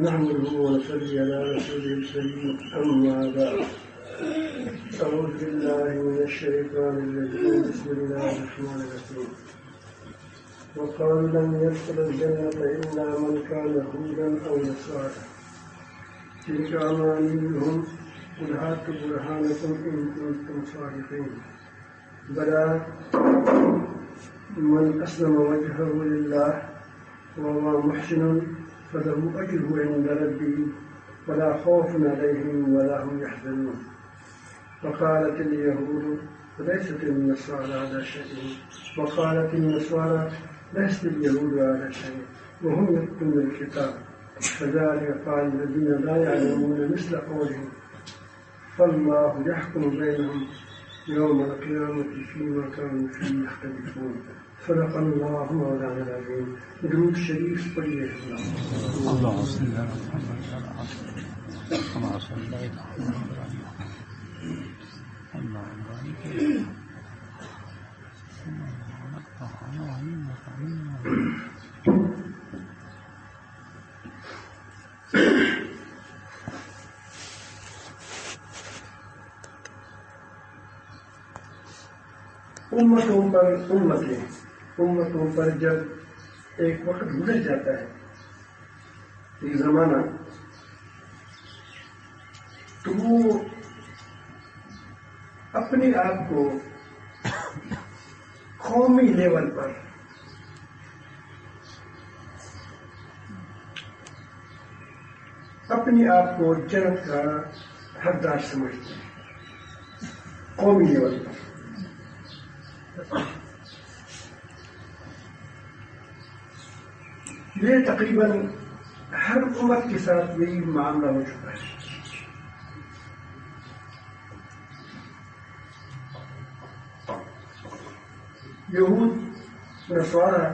نحمده ونصلي على رسوله الكريم أما بعد أعوذ بالله من الشيطان الرجيم بسم الله الرحمن الرحيم وقالوا لن يدخل الجنة إلا من كان هودا أو نصارى تلك أمانيهم قل هاتوا برهانكم إن كنتم صادقين بلى من أسلم وجهه لله وهو محسن فله أجره عند ربه ولا خوف عليهم ولا هم يحزنون وقالت اليهود ليست النصارى على شيء وقالت النصارى ليست اليهود على شيء وهم يتلون الكتاب كذلك قال الذين لا يعلمون مثل قولهم فالله يحكم بينهم يوم القيامة فيما كانوا فيه يختلفون صدق الله مولانا العظيم. درود شریف پڑھیے. اللهم صل على محمد وعلى آل محمد كما صليت على إبراهيم اللهم بارك امتوں پر جب ایک وقت گزر جاتا ہے، ایک زمانہ، تو وہ اپنے آپ کو قومی لیول پر اپنے آپ کو جنت کا حقدار سمجھتے ہیں، قومی لیول پر. یہ تقریباً ہر امت کے ساتھ یہی معاملہ ہو چکا ہے. یہود، نصارہ،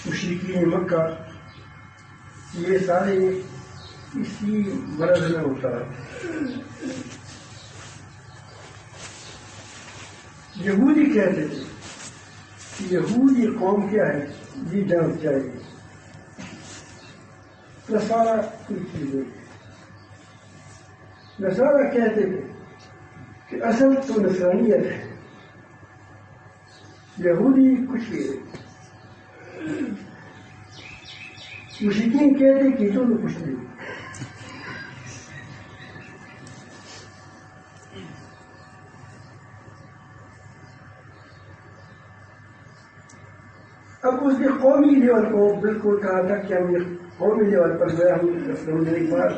مشرکین مکہ، یہ سارے اسی مرض میں ہوتا ہے. یہودی کہتے تھے کہ یہودی قوم کیا ہے، یہ جاننا چاہیے. نصارہ کوئی چیز نہیں. نصارہ کہتے تھے کہ اصل تو نصرانیت ہے، یہودی کچھ بھی نہیں. مشرکین کہتے کہ تو کچھ نہیں. اب اس کے قومی لیول کو بالکل کہا تھا کہ ہم قومی لیول پر گیا، ہم سمجھنے کے بعد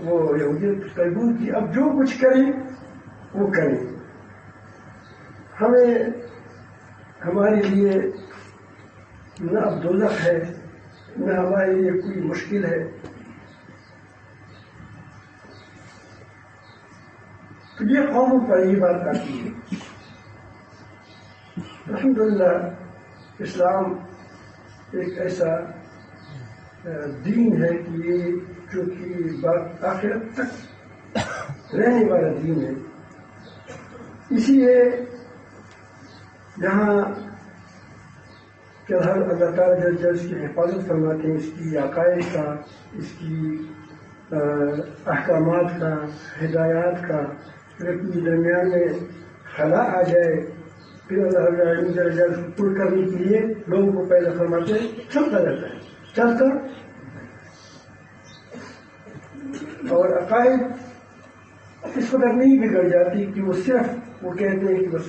وہ یہودیت قبول کی. اب جو کچھ کریں وہ کریں، ہمیں ہمارے لیے نہ اب دوزخ ہے نہ ہمارے لیے کوئی مشکل ہے. تو یہ قوموں پر یہ بات آتی ہے. الحمدللہ اسلام ایک ایسا دین ہے کہ یہ چونکہ بات آخرت تک رہنے والا دین ہے، اسی لیے جہاں کہ اللہ تعالیٰ جو اس کی حفاظت فرماتے ہیں، اس کی عقائد کا، اس کی احکامات کا، ہدایات کا، پھر اپنے درمیان میں خلا آ جائے، پھر اللہ پور کرنے کے لیے لوگوں کو پیدا فرماتے ہیں، چلتا رہتا ہے، چلتا. اور عقائد اس قدر نہیں بگڑ جاتی کہ وہ صرف وہ کہتے ہیں کہ بس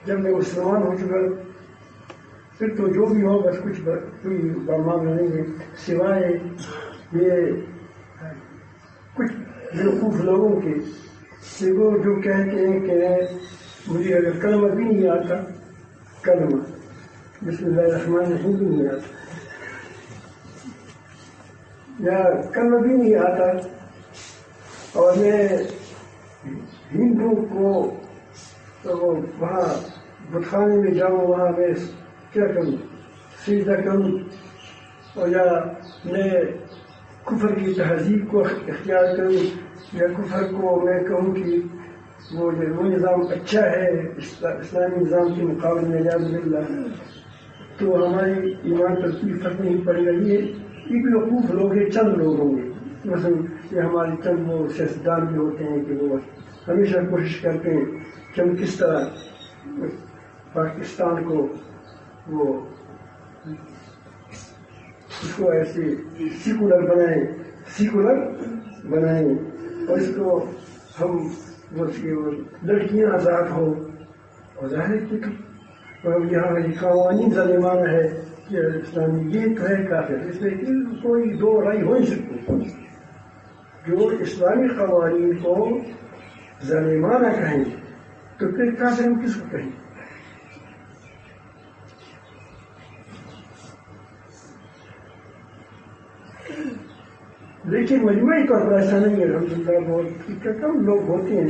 جب میں مسلمان ہو چکا پھر تو جو بھی ہو بس کچھ کوئی معاملہ نہیں ہے، سوائے یہ کچھ بیوقوف لوگوں کے کہ وہ جو کہتے ہیں کہ مجھے اگر کلمہ بھی نہیں آتا، کلمہ بسم اللہ الرحمن الرحیم بھی نہیں آتا، یا کلمہ بھی نہیں آتا، اور میں ہندو کو تو وہاں بتخانے میں جاؤں، وہاں میں کیا کروں، سجدہ کروں، اور یا میں کفر کی تہذیب کو اختیار کروں، یا کفر کو میں کہوں کہ وہ نظام اچھا ہے اسلامی نظام کے مقابلے میں، یا باللہ تو ہماری ایمان پر کوئی فرق نہیں پڑے گا. یہ بھی وقوف لوگ ہیں، چند لوگ ہوں گے. مثلا یہ ہمارے چند وہ سیاستدان بھی ہوتے ہیں کہ وہ ہمیشہ کوشش کرتے ہیں کہ ہم کس طرح پاکستان کو وہ اس کو ایسے سیکولر بنائیں اور اس کو ہم لڑکیاں آزاد ہو. اور ظاہر ہے کہ یہاں قوانین ظالمانہ ہے کہ اسلامی یہ تو ہے کافر، اس میں کوئی دو رائے ہو نہیں سکتی. جو اسلامی قوانین کو ظالمانہ کہیں تو پھر کافر ہم کس کو کہیں؟ لیکن مجموعی طور پر ایسا نہیں ہے. الحمدللہ بہت کم لوگ ہوتے ہیں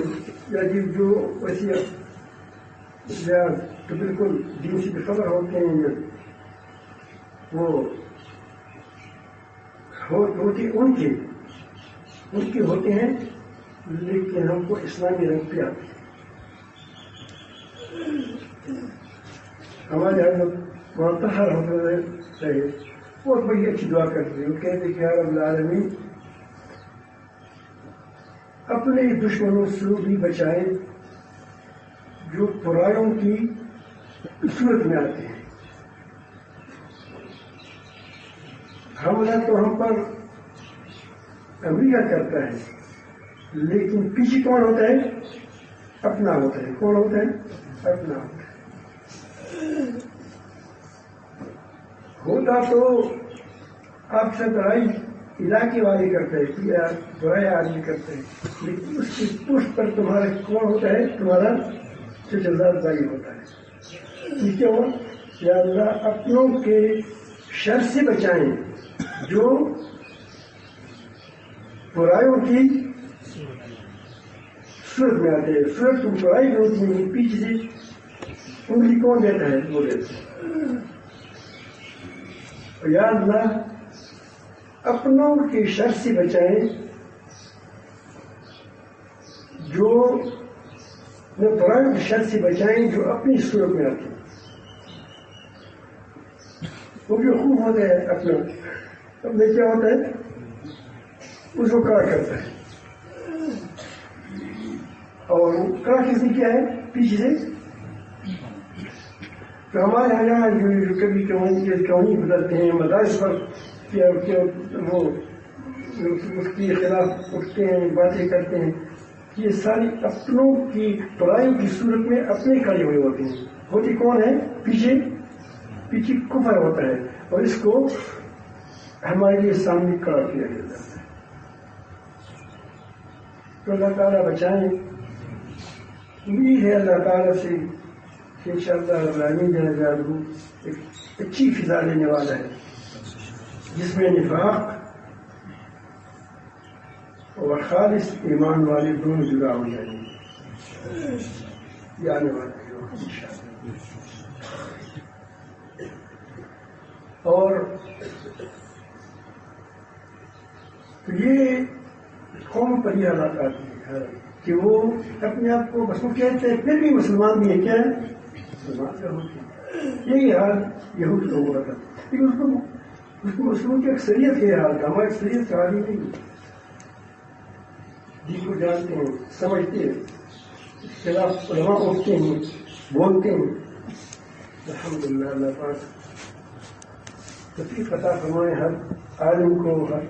یا جو ویسے تو بالکل دین سے بے خبر ہوتے ہیں، وہ ہوتے ان کے ہوتے ہیں، لیکن ہم کو اسلامی رنگ پہ آتے ہیں. ہمارے حضرت منتحر ہوتے رہے بہت بڑی اچھی دعا کرتے ہیں. وہ کہتے کہ یا رب العالمین اپنے دشمنوں سے بھی بچائے جو پرایوں کی صورت میں آتے ہیں. حملہ تو ہم پر امریکہ کرتا ہے، لیکن پیچھے کون ہوتا ہے؟ اپنا ہوتا ہے. کون ہوتا ہے؟ اپنا ہوتا ہے. ہوتا تو آپ سے برائی علاقے والے کرتے ہیں، برائے آدمی کرتے ہیں، لیکن اس کی پشت پر تمہارا کون ہوتا ہے؟ تمہارا چچلدار بھائی ہوتا ہے. یہ کیوں؟ یا اللہ اپنوں کے شر سے بچائیں جو برائیوں کی صورت میں آتے ہیں. صورت تم برائی میں ہوتی ہے، پیچھے سے انگلی کون دیتا ہے؟ وہ دیتا ہے. یا اللہ اپنوں کے شر سے بچائیں جو برائیوں کے شر سے بچائیں جو اپنی صورت میں آتے ہیں. وہ بھی خوب ہوتا ہے اپنا. اب میں کیا ہوتا ہے؟ اس کو کڑا کرتا ہے. اور کڑا کس نے کیا ہے؟ پیچھے سے. تو ہمارے یہاں جو کبھی کہانی بدلتے ہیں مدارس پر وہ اس کے خلاف اٹھتے ہیں، باتیں کرتے ہیں. یہ ساری اپنوں کی برائیوں کی صورت میں اپنے کھڑے ہوئے ہوتے ہیں. ہوتی کون ہے؟ پیچھے کفر ہوتا ہے، اور اس کو ہمارے لیے سامنے کھڑا کیا جاتا ہے. تو اللہ تعالیٰ بچائیں. امید ہے اللہ تعالیٰ سے کہ انشاءاللہ العالمین جل جلالہ ایک اچھی فضا لینے والا ہے جس میں نفاق اور خالص ایمان والے دونوں جدا ہو جائیں گے. یہ آنے والا ہے انشاءاللہ. اور یہ قوم پر یہ حالات آتی ہے کہ وہ اپنے آپ کو بس وہ کہتے ہیں پھر بھی مسلمان بھی ہے. کیا ہے؟ مسلمان کا ہوتے ہیں. یہی حال یہود لوگوں کا تھا، لیکن اس کو مسلموں کی اکثریت یہ حال تھا. ہماری اکثریت کا حال ہی نہیں. جس کو جانتے ہیں، سمجھتے ہیں، اس کے خلاف علماء اٹھتے ہیں، بولتے ہیں. الحمدللہ اللہ پاک توفیق عطا فرمائے ہر عالم کو، ہر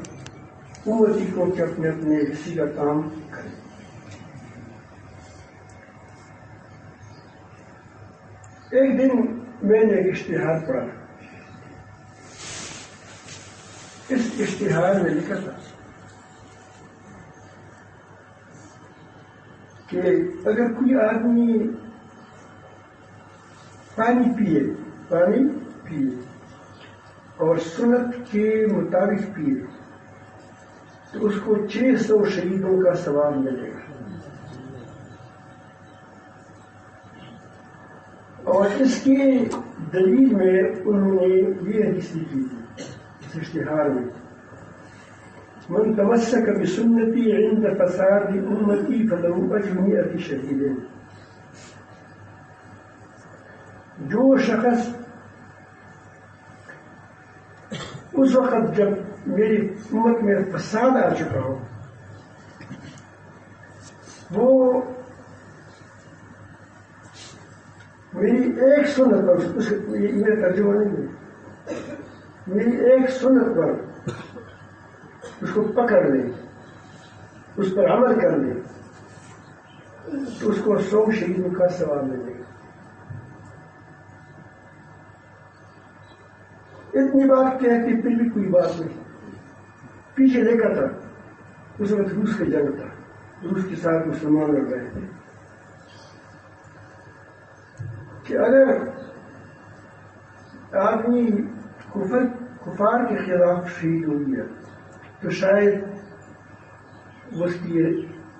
امتی کو کہ اپنے اپنے حصے کا کام کریں. ایک دن میں نے ایک اشتہار پڑھا. اس اشتہار میں لکھا تھا کہ اگر کوئی آدمی پانی پیے اور سنت کے مطابق پیے تو اس کو 600 شہیدوں کا ثواب ملے گا. اور اس کی دلیل میں انہوں نے یہ حدیث لکھی تھی اس اشتہار میں: من تمسک بسنتی عند فساد امتی فلہ اجر 100 شہیدین. جو شخص اس وقت جب میری امت میں فساد آ چکا ہو، وہ میری ایک سنت پر، یہ ترجمہ نہیں ہے، میری ایک سنت پر اس کو پکڑ لے، اس پر عمل کر لے، تو اس کو 100 شہیدوں کا ثواب ملے گا۔ اتنی بات کہتی پھر بھی کوئی بات نہیں، پیچھے دیکھا تھا اس وقت روس کا جنگ تھا، روس کے ساتھ مسلمان لڑ رہے تھے کہ اگر آدمی کفار کے خلاف شہید ہو گیا تو شاید اس کی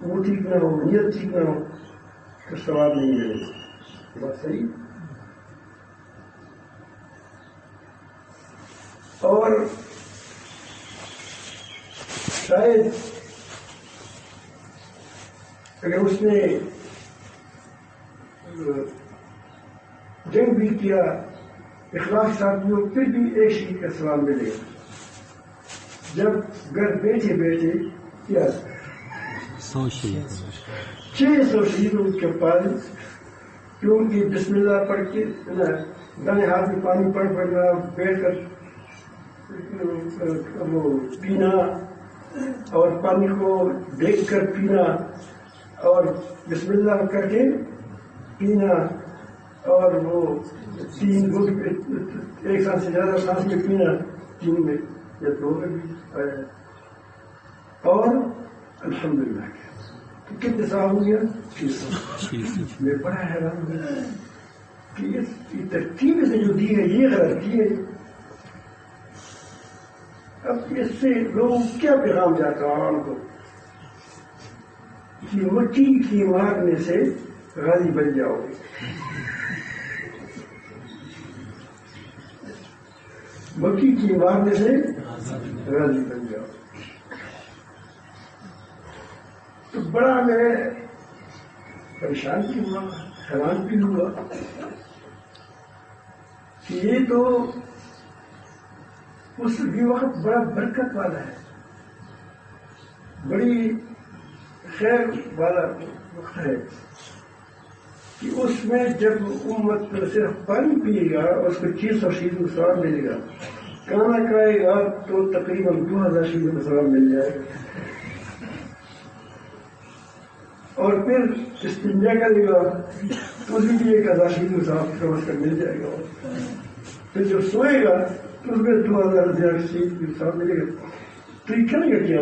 وہ ٹھیک نہ ہو، نیت ٹھیک نہ ہو تو ثواب نہیں ملے گا۔ بات صحیح۔ اور شاید اگر اس نے جنگ بھی کیا اخلاص ساتھ بھی ہو، پھر بھی ایک شہید کا ثواب ملے گا۔ جب گھر بیٹھے بیٹھے کیا 100 شہید 600 شہیدوں کے پاس، کیونکہ بسم اللہ پڑھ کے دائیں ہاتھ میں پانی پڑنا، بیٹھ کر وہ پینا اور پانی کو دیکھ کر پینا اور بسم اللہ کر کے پینا، اور وہ 3 گھٹ ایک ساتھ سے زیادہ سانس میں پینا، 3 میں یا 2 میں بھی، اور الحمدللہ تو کتنے ثواب ہو گیا؟ 600۔ میں بڑا حیران ہوں کہ اس کی ترتیب سے جو دی ہے یہ غلطی ہے۔ اب اس سے لوگوں کیا پیغام جاتا ہے عوام کو کہ مٹی کی مارنے سے غازی بن جاؤ گے۔ مٹی کی مارنے سے غازی بن جاؤ۔ تو بڑا میں پریشان بھی ہوا، حیران بھی ہوا کہ یہ تو اس بھی وقت بڑا برکت والا ہے، بڑی خیر والا وقت ہے کہ اس میں جب امت صرف پانی پیے گا اس کو 600 شہیدوں کا ثواب ملے گا، کھانا کھائے گا تو تقریباً 2000 شہیدوں کا ثواب مل جائے گا، اور پھر استنجا کرے گا تو اسی بھی 1000 شہیدوں کا ثواب کم کر مل جائے گا، پھر جب سوئے گا تو اس میں 2000 شہید کا ثواب ملے گا۔ تو یہ کرے گا کیا؟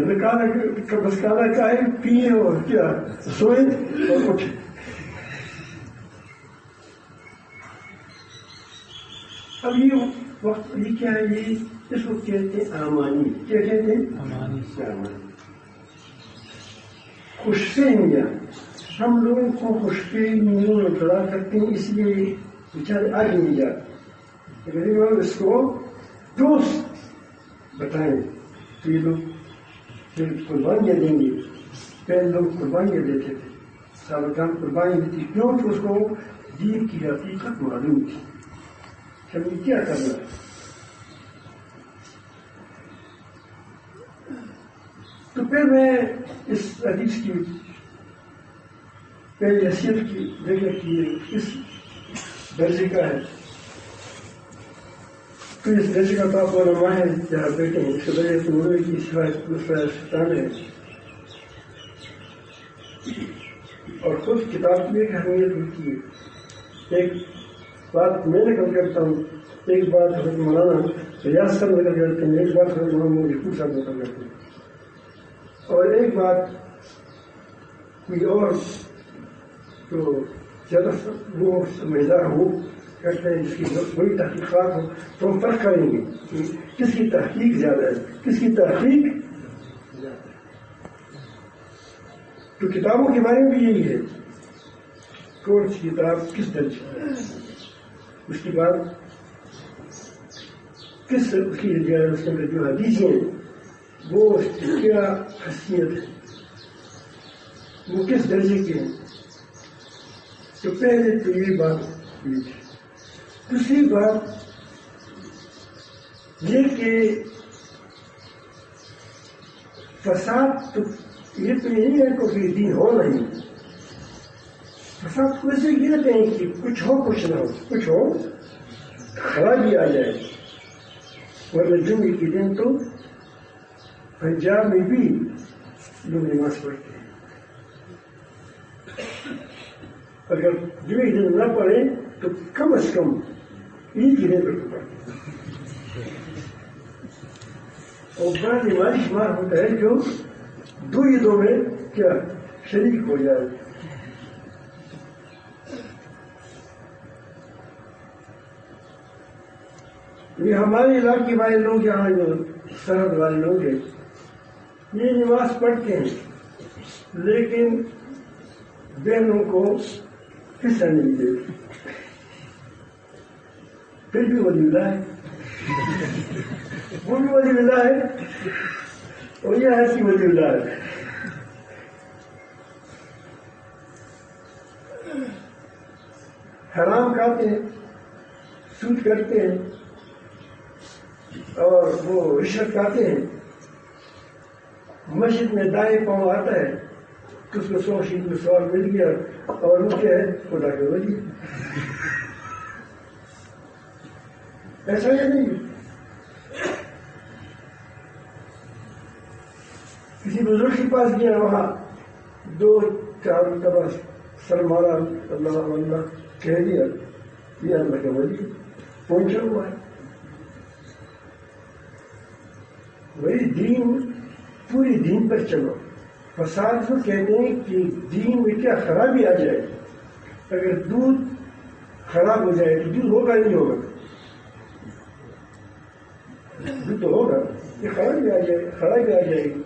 بس کھانا کھائے پیے اور کیا سوئے اور اٹھے۔ اب یہ وقت یہ کیا ہے؟ یہ اس کو کہتے ہیں آمانی۔ کیا کہتے ہیں؟ آمانی۔ خوش فہمیاں، ہم لوگوں کو خوش فہمیوں میں بڑا کرتے ہیں، اس لیے بیچارے آگے نہیں جاتے۔ اگر اس کو دوست بتائیں تو یہ لوگ پھر قربانیاں دیں گے۔ پہلے لوگ قربانیاں دیتے تھے، سابقان قربانی دیتی، کیوں کہ اس کو دین کی حقیقت معلوم تھی کہ ہمیں کیا کرنا ہے۔ تو پھر میں اس حدیث کی پہلی حیثیت کی دیکھا کہ یہ کس درجے کا ہے، تو اس درجے کا تو آپ علماء ہے جہاں بیٹھے ہیں، اس کے درجے سے مولوی کی شیطان ہے، اور خود کتاب کی ایک اہمیت ہوتی ہے۔ ایک بات میں نقل کرتا ہوں، ایک بات حضرت مولانا ریاض صاحب نقل کرتے ہیں، ایک بات حضرت محمد یقوب صاحب نقل کرتے ہیں، اور ایک بات کوئی اور تو زیادہ وہ سمجھدار ہو کرتے ہیں جس کی بڑی تحقیقات ہو، تو ہم فرق کریں گے کہ کس کی تحقیق زیادہ ہے، کس کی تحقیق زیادہ ہے۔ تو کتابوں کے بارے میں بھی یہی ہے، کون سی کتاب کس درجے ہے، اس کے بعد کس اس کی جو حدیثیں وہ کیا حیثیت ہے، وہ کس درجے کے ہیں۔ تو پہلے تو یہ بات ہوئی تھی۔ دوسری بات یہ کہ فساد تو یہ تو نہیں ہے کہ دین ہو نہیں، فساد کو ایسے گرتے ہیں کہ کچھ ہو کچھ نہ ہو، کچھ ہو خرابی آ جائے، ورنہ جمعے کے دن تو پنجاب میں بھی لوگ نماز پڑھتے ہیں، اگر جمعے کے دن نہ پڑھیں تو کم از کم عید کے دن پر پڑھتے ہیں، اور بڑا نمازی شمار ہوتا ہے جو دو عیدوں میں کیا شریک ہو جائے۔ یہ ہمارے علاقے والے لوگ یہاں جو سرحد والے لوگ ہیں یہ نماز پڑھتے ہیں لیکن بہنوں کو حصہ نہیں دیتے، پھر بھی ولی اللہ ہے، وہ بھی ولی اللہ ہے اور یہ ایسی ولی اللہ ہے۔ حرام کھاتے ہیں، سود کرتے ہیں اور وہ رشوت کھاتے ہیں، مسجد میں دائیں پاؤں آتا ہے تو اس کو 100 شیٹ میں سوال مل گیا اور وہ کیا ہے خدا کے ولی، ایسا یا نہیں؟ کسی بزرگ کے پاس گیا، وہاں 2-4 دفعہ سر مارا، اللہ اللہ کہہ دیا، یہ اللہ کا ولی پہنچا ہوا ہے۔ وہی دین، پوری دین پر چلو۔ فساد کو کہتے ہیں کہ دین میں کیا خرابی آ جائے، اگر دودھ خراب ہو جائے تو دودھ ہوگا نہیں ہوگا، دودھ تو ہوگا، یہ خرابی آ جائے، خرابی آ جائے گی،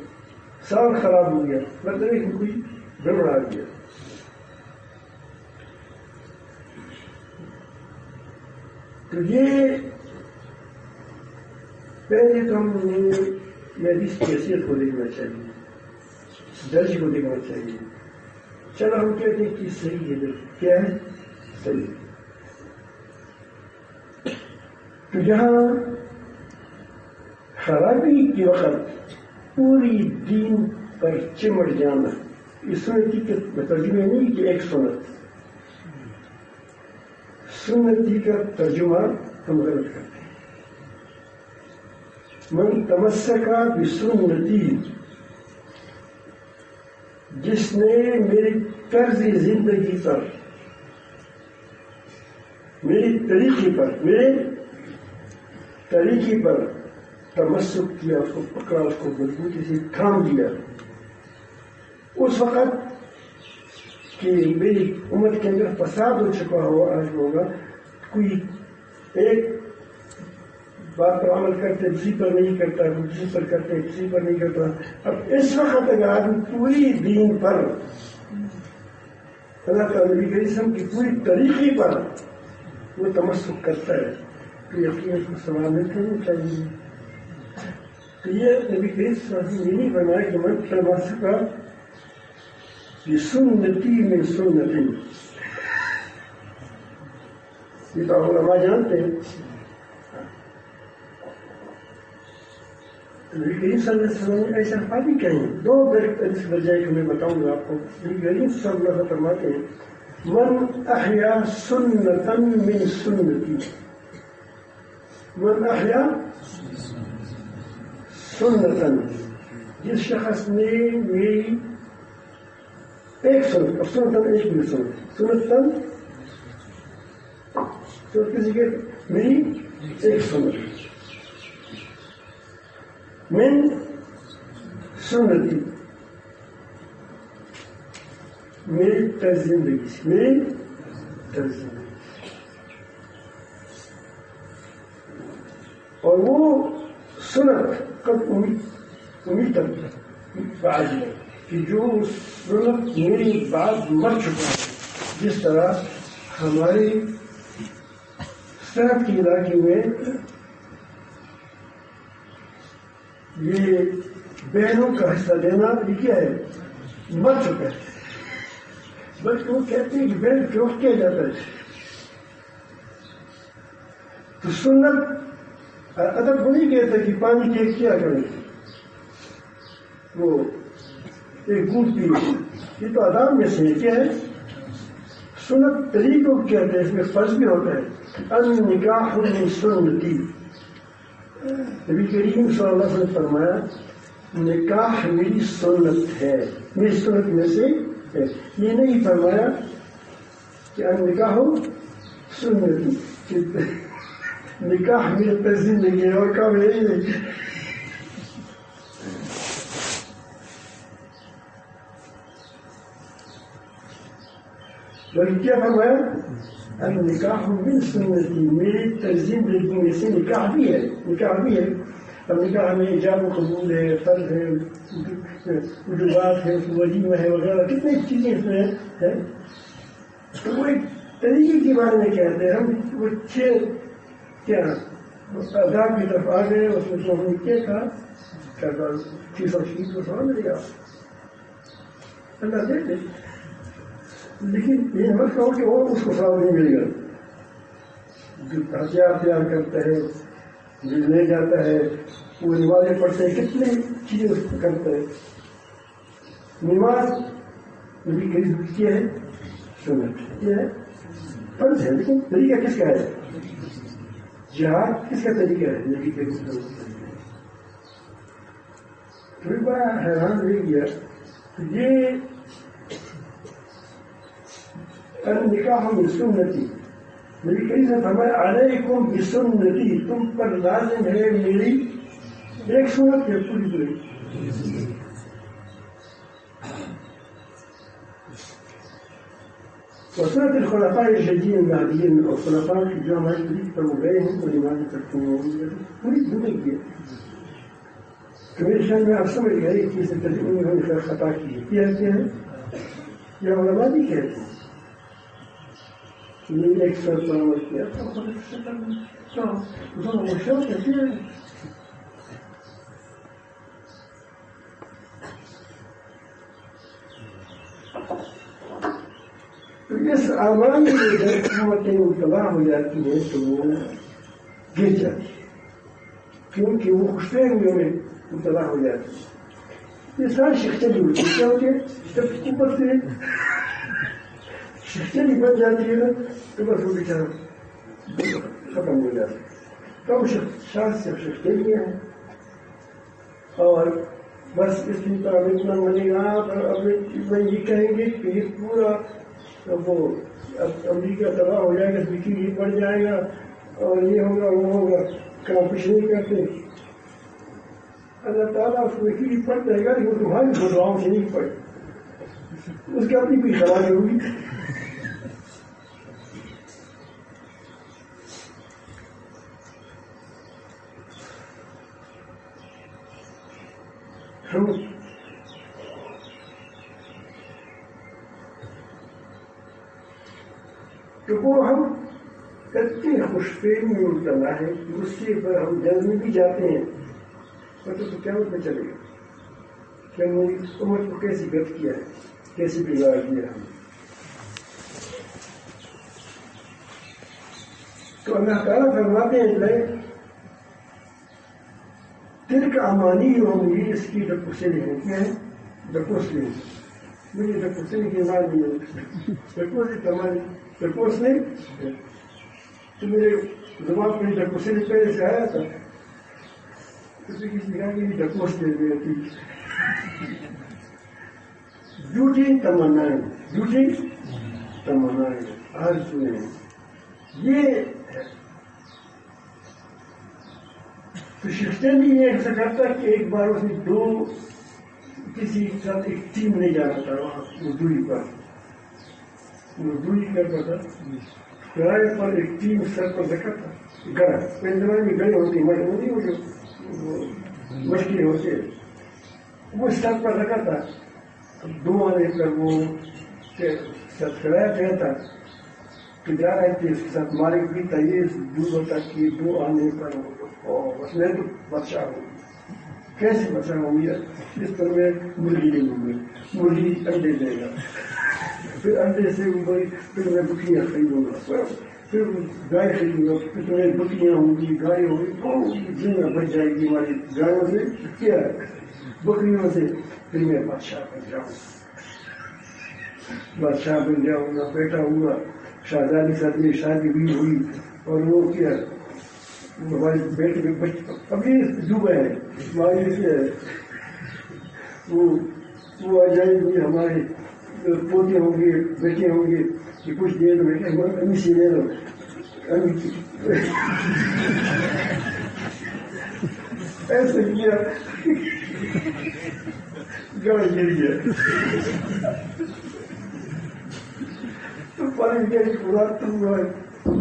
سال خراب ہو گیا مطلب ہے کہ کوئی گڑبڑ آ گیا۔ تو یہ پہلے تو ہم نے حدیث کی حیثیت کو دیکھنا چاہیے، درج کو دیکھنا چاہیے۔ چلو ہم کہتے ہیں کہ صحیح ہے، کیا ہے صحیح؟ تو جہاں خرابی کے وقت پوری دین پر چمٹ جانا، اس سنتی کے ترجمے نہیں کہ ایک سنتی کا ترجمہ ہم غلط کرتے ہیں۔ من تمسکا بسنتی، جس نے میری طرز زندگی پر، میرے طریقے پر تمسک کیا، اس کو پکڑا، اس کو مضبوطی سے تھام دیا، اس وقت کہ میری امت کے اندر فساد ہو چکا ہو، آج ہوگا کوئی ایک بات پر عمل کرتے کسی پر نہیں کرتا، کسی پر کرتے کسی پر نہیں کرتا۔ اب اس وقت اگر آدمی پوری دین پر، اللہ تعالیٰ نبی کریم صلی اللہ علیہ وسلم کی پوری طریقے پر وہ تمسک کرتا ہے تو یقین اس کو سوال نہیں کرنا چاہیے۔ تو یہ نبی کریم صلی اللہ علیہ وسلم یہ نہیں فرمایا کہ من تمسکا بسنتی من سنتی، یہ تو علماء جانتے ہیں۔ نبی کریم صلی اللہ علیہ وسلم نے ایسا الفاظ بھی کہیں، 2 درجے کہ میں بتاؤں گا آپ کو۔ نبی کریم صلی اللہ علیہ وسلم فرماتے ہیں من احیا سنتا من سنتی، من احیا سنتا، جس شخص نے میری ایک سنت، اور سنتا ایک بھی سنتا کسی کے میری ایک سنت، من سنتی، میری طرز زندگی سے، میری طرز زندگی، اور وہ سنت قد امید بعد ہے کہ جو سنت میری بعد مر چکا ہے، جس طرح ہمارے سرحد کے علاقے میں یہ بہنوں کا حصہ دینا یہ کیا ہے، مر چکا ہے، بلکہ وہ کہتے ہیں کہ بہن چوک کیا جاتا ہے۔ تو سنت ادب وہ نہیں کہتا کہ پانی کے کیا کریں وہ ایک گھونٹ پیے، یہ تو آداب میں سے کیا ہے سنت طریقوں کو کہتے ہیں، اس میں فرض بھی ہوتا ہے النکاح من سنتی، نبی کریم صلی اللہ علیہ وسلم فرمایا نکاح میری سنت ہے، میری سنت میں سے ہے، یہ نہیں فرمایا کہ النکاح سنتی، نکاح میرے پر زندگی ہے اور کام یہی نہیں۔ بلکہ کیا فرمایا النکاح من سنتی، میری تنظیم زندگی میں سے نکاح بھی ہے، نکاح بھی ہے۔ اب نکاح میں ایجاب و قبول ہے، فرض ہے، وجوبات ہے، ولیمہ ہے وغیرہ، کتنی چیزیں اس میں ہیں۔ تو وہ ایک طریقے کے بارے میں کہتے ہیں، ہم وہ چھ کیا آداب کی طرف آ گئے، اس میں جو ہم نے کیا تھا فیس اور شیٹ کو سمجھ لیا اللہ دے دے، لیکن یہ مت کہو کہ وہ اس کو سواب نہیں ملے گا، جو ہتھیار تیار کرتا ہے، جو لے جاتا ہے، وہ نمازیں پڑھتے ہیں، کتنے چیزیں اس کو کرتا ہے۔ نماز نبی کریم کیا ہے سنت، کیا ہے فرض ہے، لیکن طریقہ کس کا ہے؟ جہاد کس کا طریقہ ہے؟ نبی کریم صلی اللہ علیہ وسلم۔ تو بڑا حیران رہ گیا کہ یہ النکاح من سنتی، نبی کریم نے فرمایا علیکم بسنتی، تم پر لازم ہے میری ایک سنت ہے پوری پوری۔ وسنت الخلفاء الراشدین المہدیین، اور خلفاء کی جو ہماری طریق پر وہ گئے ہیں وہ نمازیں کرتے ہیں پوری زندگی ہے۔ تو میرے شان میں آپ سمجھ گئے کہ اس انہوں نے خطا کی ہے، کیا کہتے ہیں یا علماء بھی کہتے ہیں یہ ایک سر پر عمل کیا کہتے ہیں۔ تو اس اعمال میں جب قوتیں مبتلا ہو جاتی ہیں تو وہ گر جاتی ہے، کیونکہ وہ خوش فہمیوں میں مبتلا ہو جاتی ہے۔ یہ ساری شخصیت ہوتی ہے، کیا ہوتی ہے جب اوپر سے شخصیت بن جاتی ہے نا تو بس وہ بیچارہ ختم ہو جاتا ہے۔ کم شخصیت ہیں اور بس اس کی طرح اتنا بنے گا، اب یہ کہیں گے کہ یہ پورا وہ امریکہ تباہ ہو جائے گا، بکی یہ بڑھ جائے گا اور یہ ہوگا وہ ہوگا، کام کچھ نہیں کرتے۔ اللہ تعالیٰ اس کو یقینی پڑھ جائے گا کہ وہ تمہاری بدواؤں سے نہیں پڑے، اس کی اپنی کوئی خرابی ہوگی۔ تو وہ ہم کتنے خوش فہمی میں مبتلا ہے، غصے پر ہم جلد میں بھی جاتے ہیں، تو قیامت میں چلے گا کہ ہم نے امت کو کیسی گت کیا ہے، کیسے بگاڑ دیا ہم۔ تو اللہ تعالیٰ فرماتے ہیں میں تلک امانیہم، یہ اس کی ڈکوسلی ہے، کیا ہے ڈکوسلی، مجھے ڈکوسلی کی بات نہیں ہے، ڈکوسلی تمہاری ڈکوسلی تو میرے زبان پہ ڈکوسلی پہلے سے آیا تھا، کسی نے کہا کہ یہ ڈکوسلی تھی، جھوٹی تمنائیں، جھوٹی تمنائیں آرزویں، یہ تو شخصیت بھی یہ ایسا کرتا کہ ایک بار اس نے دو کسی کے ساتھ ایک ٹیم نہیں جانا تھا وہاں مزدوری پر، مزدوری کرتا تھا کرائے پر، ایک ٹیم سر پر رکھا تھا گڑھ، پہلے زمانے میں گڑے ہوتی مشہوری وہ جو مشکلیں ہوتے وہ سر پر رکھا تھا، دو آنے پر وہ کرایہ گیا تھا کہ جا رہے تھے، اس کے ساتھ مالک بھی تھا، یہ دور ہوتا کہ دو آنے پر بس میں تو بادشاہ ہوں، کیسے بادشاہ ہوں گی؟ اس پر میں مرغی لے لوں گی، مرغی انڈے دے گا، پھر انڈے سے پھر میں بکریاں خریدوں گا، پھر گائے خرید لو، پھر تمہیں بکریاں ہوں گی، گائے ہوگی، تو دنیا بچ جائے گی ہماری گایوں سے، کیا بکریوں سے، پھر میں بادشاہ بن جاؤں، بادشاہ بن جاؤں گا، بیٹا ہوا، شہزادی ساتھ میں شادی بھی ہوئی، اور وہ کیا ہمارے بیٹے میں ابھی ڈوبا ہے ہمارے کیا ہے وہ آ جائیں گے، ہمارے پوتے ہوں گے، بیٹے ہوں گے کہ کچھ دیر میں امی سے لے لو، ایسے کیا گڑ گر گیا تو پانی کے پورا تم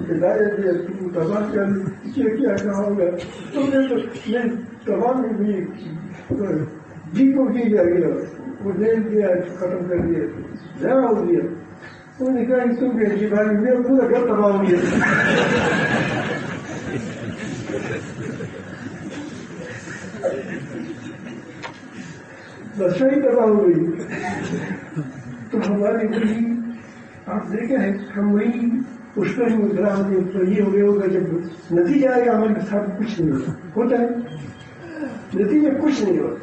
ہدایت ہے، تم تباہ کر کیا کہا ہوگا، تم نے تو میں تباہ بھی جی کو کی جا گیا، وہ دے دیا، ختم کر دیا، ضائع ہو گیا، انہوں نے کہا کہ تم بھی اچھی بات میرا پورا گھر تباہ ہو گیا، بادشاہی تباہ ہو گئی۔ تو ہماری وہی آپ دیکھیں ہیں، ہم وہی اس پر مدرا ہوتے ہیں، تو یہ ہو گیا ہوگا جب نتیجہ آئے گا ہمارے ساتھ کچھ نہیں ہوتا ہے، نتیجہ کچھ نہیں ہوتا،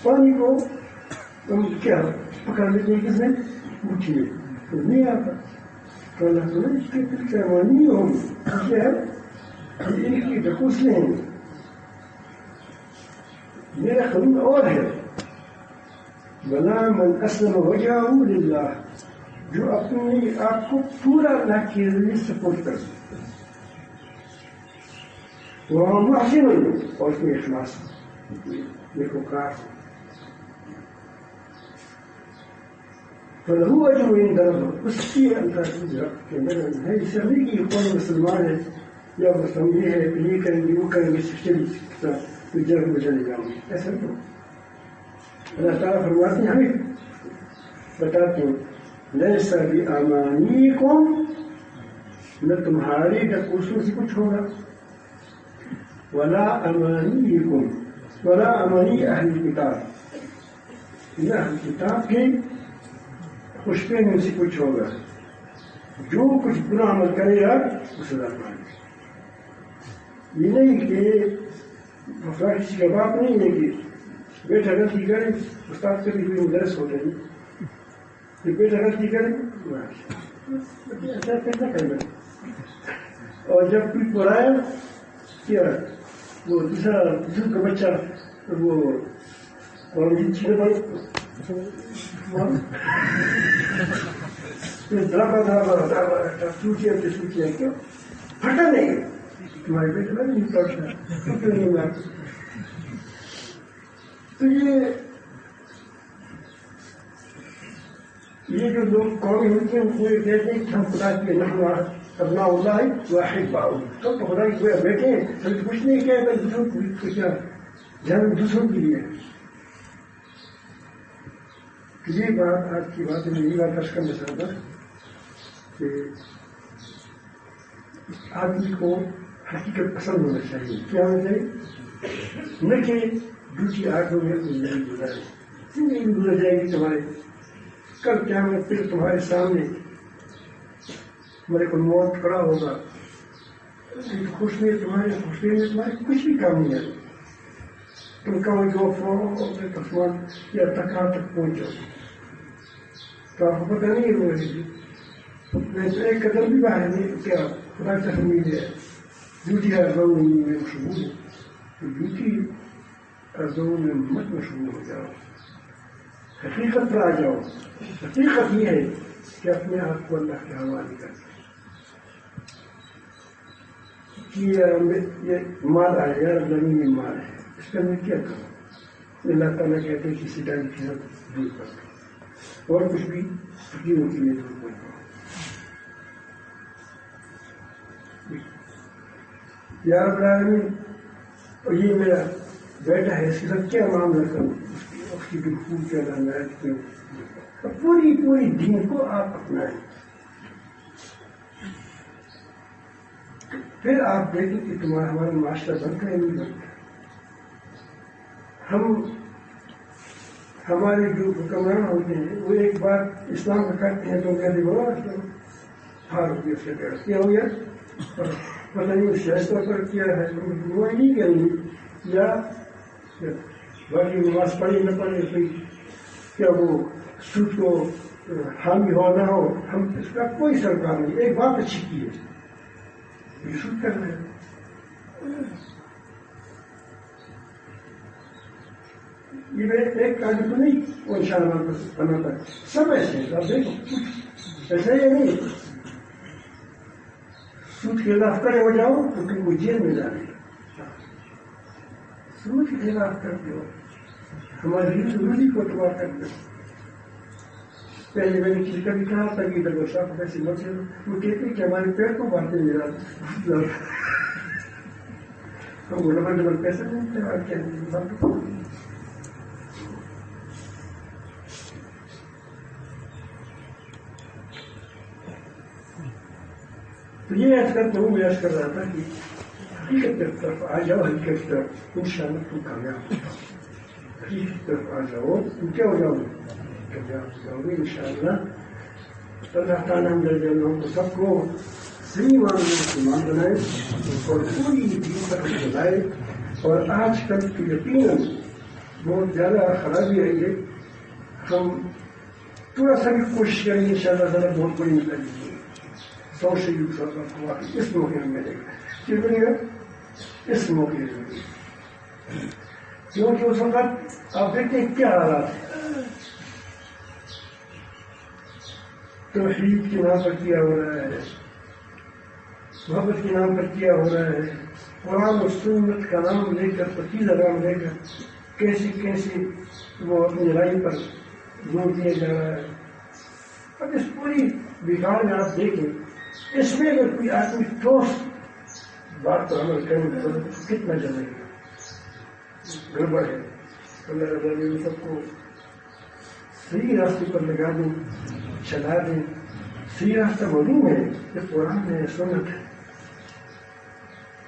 پانی کو ہم کیا پکڑ لیتے ہیں کس نے مٹھی میں، تو نہیں آتا، تو اللہ تعالیٰ اس کے پھر پیمانی ہوگی، کیا ہے ایک کی ڈھکوسلے ہیں، میرا خلوق اور ہے، بلا من اسلم وجهه للہ، جو اپنے آپ کو پورا اللہ کے لیے سپورٹ کر سکتے، وہ محسن اور اس میں اخلاص دیکھو کار فلہو اجر عند ربہ، اس کی اللہ کے اندر ہے، اس لیے کہ کون مسلمان ہے یا سمجھے ہے کہ یہ کریں گے وہ کریں گے، تو جنگ میں چلے جاؤں گے، ایسا تو اللہ تعالیٰ فرماتے ہیں، ہمیں بتاتے ہیں لیس بامانیکم، نہ تمہاری ڈھکوسلوں سے کچھ ہوگا، ولا امانیکم، ولا امانی اہل کتاب، نہ اہل کتاب کے خوش پہننے سے کچھ ہوگا، جو کچھ برا عمل کرے گا وہ سزا پائے گا۔ یہ نہیں کہ کسی کا باپ نہیں ہے کہ بیٹا غلطی کرے، استاد کبھی کوئی مدرس ہوتا ہے کہ بیٹا غلطی کرے ایسا کیسا کرے، اور جب کوئی پڑھایا کیا وہ دوسرا کا بچہ وہ سوچیا کیوں پھٹا نہیں تمہارے بیٹے میں نہیں پڑھتا کیوں نہیں مارتا، تو یہ جو لوگ قومی ہوتے ہیں وہ یہ کہتے ہیں کہ ہم خدا کے نحو ابناء اللہ واحباؤہ، تو خدا کی کوئی بیٹے ہیں، ہم کچھ نہیں کہتے دوسروں کو، کیا جنم دوسروں کے لیے، یہ بات آج کی بات میں یہی بات کرنا چاہتا کہ آدمی کو حقیقت پسند ہونا چاہیے، کیا ہونا چاہیے، نہ کہ دوسری آنکھوں میں اپنی زندگی گزارے، زندگی گزر جائے گی تمہارے، کل کیا میں پھر تمہارے سامنے ملک الموت کھڑا ہوگا، خوش میں تمہارے کچھ بھی کام نہیں ہے، تم کہو جو آسمان یا تکرار تک پہنچو، تو آپ کو پتہ نہیں ہے میں تو ایک قدم بھی باہر نہیں، کیا خدا کی تحمید ہے، جھوٹی ارزوں میں مشغول ہے، تو جھوٹی ارزوں میں مت مشغول ہو جاؤ، حقیقت پر آ جاؤ، حقیقت یہ ہے کہ اپنے آپ کو اللہ کے حوالے کر یہ مال آئے گا، زمین میں مال ہے، اس کا میں کیا کروں، اللہ تعالیٰ کہتے ہیں کسی ٹائم کی سب دور کر دو، اور کچھ بھی فقیروں کے لیے دور کر دو، یا رب العالمین، اور یہ میرا بیٹا ہے، اس کے ساتھ کیا معاملہ کروں، اس کی بالکل کیا عنایت کروں، پوری دین کو آپ اپنائیں، پھر آپ دیکھیں کہ تمہارا ہمارا معاشرہ بنتا ہے نہیں بنتا، ہمارے جو حکمران ہوتے ہیں وہ ایک بات اسلام کا کرتے ہیں تو کہتے بڑا اسلام، فاروق نے اس سے پیار کیا ہو گیا پتہ نہیں اس شہر طور پر کیا ہے وہ نہیں کہیں یا باقی نماز پڑھی نہ پڑھی کوئی کیا وہ سود کو حامی ہو نہ ہو ہم اس کا کوئی سرکار نہیں. ایک بات اچھی کی ہے یہ سود کر رہے ہیں یہ ایک کام تو نہیں وہ انشاءاللہ بناتا سب ایسے ہیں. آپ دیکھو کچھ ایسا ہی نہیں سود کے خلاف کھڑے ہو جاؤ تو تم کو جیل میں جانے سود کے خلاف کرتے ہو ہماری روزی کو تباہ کرتے ہو. پہلے میں نے کسی کا بھی کہا تھا کہ ادھر صاحب پیسے مت وہ کہتے کہ ہمارے پیر کو بانٹتے میرا ہم بولے میں ڈبل پیسے نہیں تو یہ ایسا کرتا ہوں میں ایسا کر رہا تھا کہ حقیقت کی طرف آ جاؤ حقیقت کی طرف انشاءاللہ تم کامیاب حقیقت کی طرف آ جاؤ تم کیا ہو جاؤ گے انشاءاللہ. اللہ تعالیٰ ہم کو سب کو صحیح معنی میں مسلمان بنائے اور پوری دین تک بنائے. اور آج کل کی یقیناً بہت زیادہ خرابی آئی ہے. ہم تھوڑا سا بھی کوشش کریں گے انشاءاللہ تعالیٰ بہت بڑی نکلے گی. 100 سے بھی اس موقع میں ملے گا کیونکہ اس موقع میں کیونکہ اس وقت آپ دیکھتے ہیں کیا حالات ہیں. توحید کے نام پر کیا ہو رہا ہے محبت کے نام پر کیا ہو رہا ہے قرآن و سنت کا نام لے کر پتیلا نام لے کر کیسے کیسے وہ اپنی لڑائی پر زور دیا جا رہا ہے. اب اس پوری بگاڑ میں آپ دیکھیں اس میں اگر کوئی آدمی ٹھوس بات پر عمل کریں تو کتنا جلے گا گڑبڑ ہے. اللہ رب العالمین سب کو صحیح راستے پر لگا دیں چلا دیں. صحیح راستہ معلوم ہے کہ قرآن ہے سنت ہے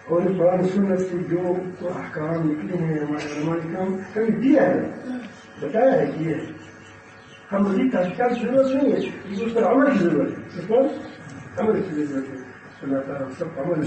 اور قرآن سنت سے جو احکام نکلے ہیں ہمارے علماء نے کام کبھی دیا ہے بتایا ہے کہ یہ ہم مزید تحقیقات کی ضرورت نہیں ہے لیکن اس پر عمل کی ضرورت ہے. اس پر عمل کی ضرورت ہے. اللہ تعالیٰ سب عمل